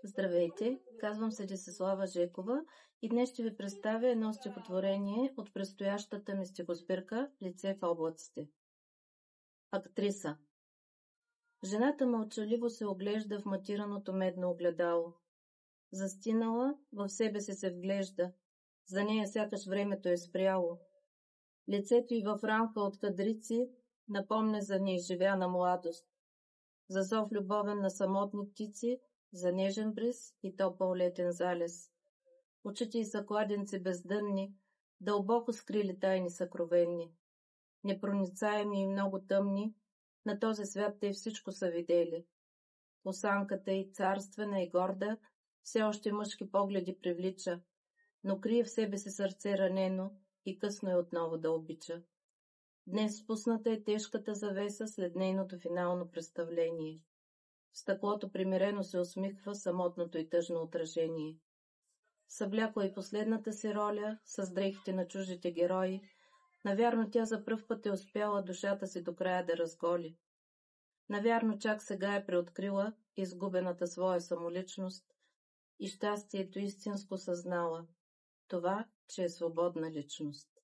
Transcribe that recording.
Здравейте, казвам се Десислава Жекова и днес ще ви представя едно стихотворение от предстоящата ми стихосбирка «Лице в облаците». Актриса. Жената мълчаливо се оглежда в матираното медно огледало. Застинала, в себе си се вглежда, за нея сякаш времето е спряло. Лицето й в рамка от кадрици напомня за неизживяна младост, за зов любовен на самотни птици, за нежен бриз и топъл летен залез. Очите й са кладенци бездънни, дълбоко скрили тайни съкровенни. Непроницаеми и много тъмни, на този свят те всичко са видели. Осанката й, царствена и горда, все още мъжки погледи привлича, но крие в себе си сърце ранено и късно е отново да обича. Днес спусната е тежката завеса след нейното финално представление. В стъклото примирено се усмихва самотното и тъжно отражение. Съблякла и последната си роля с дрехите на чуждите герои, навярно тя за пръв път е успяла душата си до края да разголи. Навярно чак сега е преоткрила изгубената своя самоличност и щастието истинско съзнала, това, че е свободна личност.